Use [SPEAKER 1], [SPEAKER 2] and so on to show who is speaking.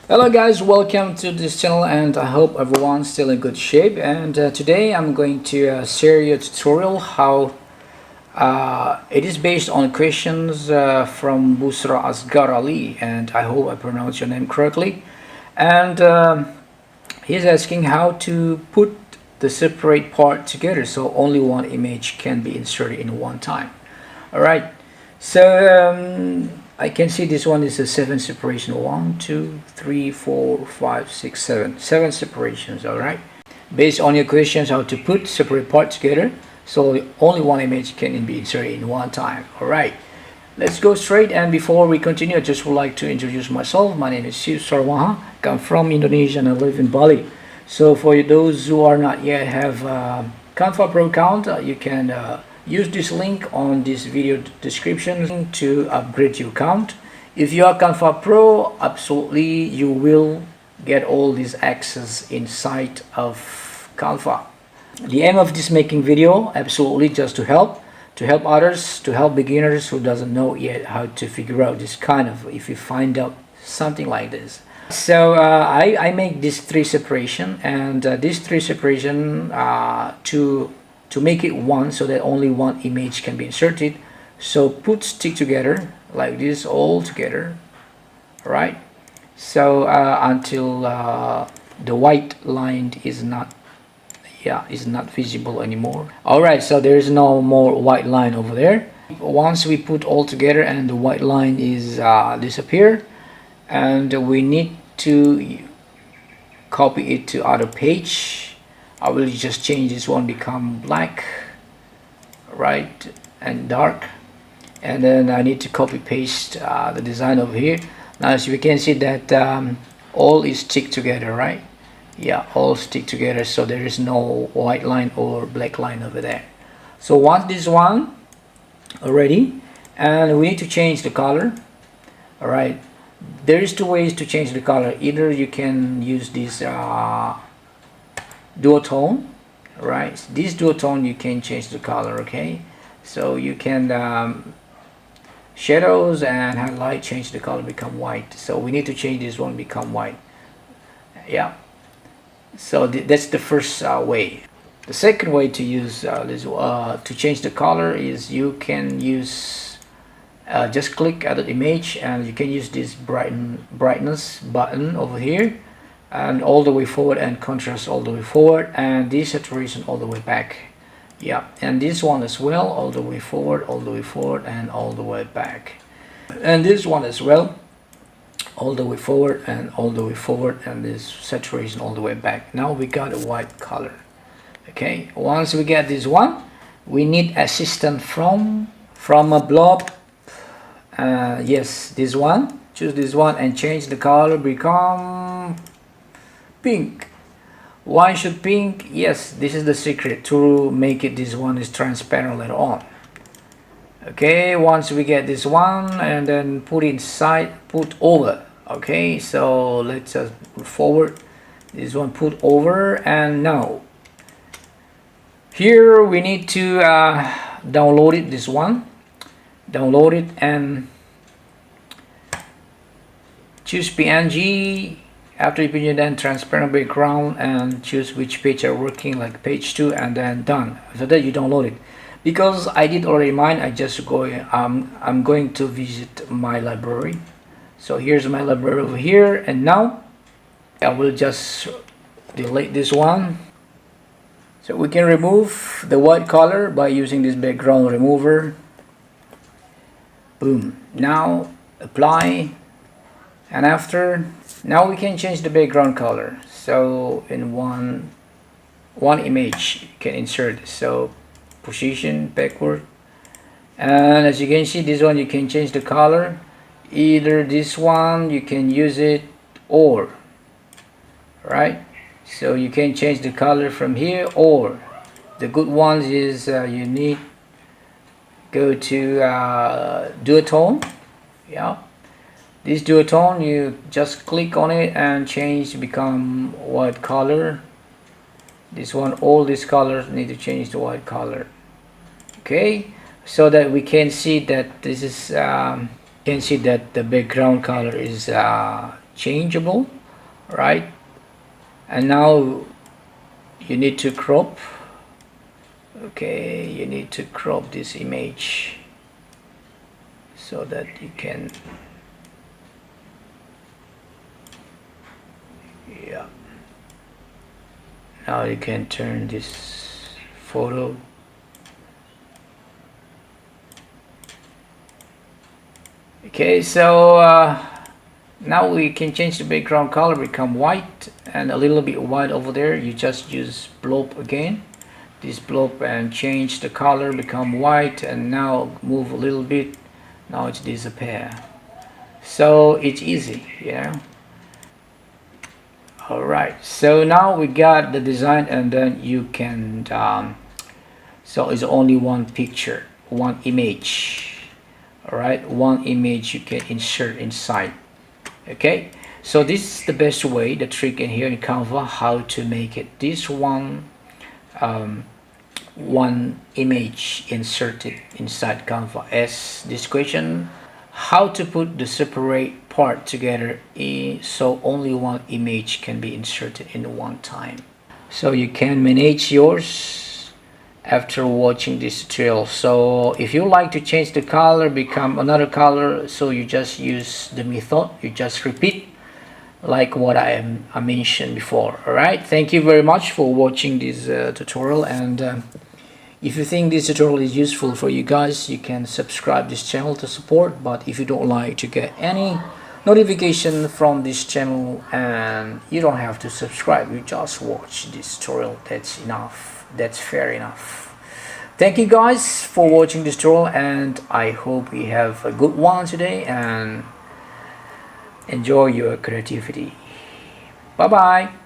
[SPEAKER 1] Hello guys, welcome to this channel and I hope everyone's still in good shape. And today I'm going to share you a tutorial how it is based on questions from Bushra Asghar Ali, and I hope I pronounce your name correctly. And he's asking how to put the separate part together so only one image can be inserted in one time. Alright, so I can see this one is a 7 separation. 1, 2, 3, 4, 5, 6, 7. 7 separations, alright? Based on your questions how to put separate parts together so only one image can be inserted in one time. Alright, let's go straight. And before we continue, I just would like to introduce myself. My name is Siu Sarwaha. I'm from Indonesia and I live in Bali. So for those who are not yet have CANVA Pro account, you can use this link on this video description to upgrade your account. If you are CANVA Pro, absolutely you will get all this access inside of CANVA. The aim of this making video absolutely just to help others, to help beginners who doesn't know yet how to figure out this kind of, if you find out something like this. So I make this 3 separation, and this 3 separation to make it one so that only one image can be inserted. So put stick together like this, all together, right? So until the white line is not visible anymore. All right, so there is no more white line over there. Once we put all together and the white line is disappear, and we need to copy it to other page. I will just change this one become black, right, and dark, and then I need to copy paste the design over here. Now as you can see that all is stick together, right? Yeah, all stick together, so there is no white line or black line over there. So once this one already, and we need to change the color. All right, there is 2 ways to change the color. Either you can use this duotone, right? This duotone you can change the color, okay? So you can shadows and highlight, change the color, become white. So we need to change this one become white. Yeah, so that's the first way. The second way to use this to change the color is you can use just click at the image and you can use this brightness button over here, and all the way forward, and contrast all the way forward, and this saturation all the way back. Yeah, and this one as well, all the way forward, all the way forward, and all the way back. And this one as well, all the way forward and all the way forward, and this saturation all the way back. Now we got a white color. Okay, once we get this one, we need assistance from a blob. Yes, this one, choose this one and change the color become pink. Why should pink? Yes, this is the secret to make it, this one is transparent later on. Okay, once we get this one and then put inside, put over. Okay, so let's just move forward, this one put over, and now here we need to download it, this one, download it and choose PNG. After you put then transparent background and choose which page are working, like page 2, and then done. After that you download it. Because I did already mine, I just go I'm going to visit my library. So here's my library over here, and now I will just delete this one. So we can remove the white color by using this background remover. Boom. Now apply, and after, now we can change the background color. So in one image you can insert. So position backward, and as you can see, this one you can change the color. Either this one you can use it, or right, so you can change the color from here, or the good ones is you need go to duotone. Yeah, this duotone you just click on it and change become white color. This one, all these colors need to change to white color. Okay, so that we can see that this is can see that the background color is changeable, right? And now you need to crop. Okay, you need to crop this image so that you can, yeah, now you can turn this photo. Okay, so now we can change the background color, become white, and a little bit white over there. You just use blob again, this blob, and change the color, become white, and now move a little bit, now it's disappear. So it's easy, you know. All right, so now we got the design, and then you can so it's only one picture, one image. All right, one image you can insert inside. Okay, so this is the best way, the trick in here in Canva, how to make it this one image inserted inside Canva. As this question, how to put the separate part together so only one image can be inserted in one time. So you can manage yours after watching this tutorial. So if you like to change the color, become another color, so you just use the method, you just repeat like what I mentioned before. All right, thank you very much for watching this tutorial, and if you think this tutorial is useful for you guys, you can subscribe this channel to support. But if you don't like to get any notification from this channel, and you don't have to subscribe, you just watch this tutorial, that's enough, that's fair enough. Thank you guys for watching this tutorial, and I hope you have a good one today and enjoy your creativity. Bye bye.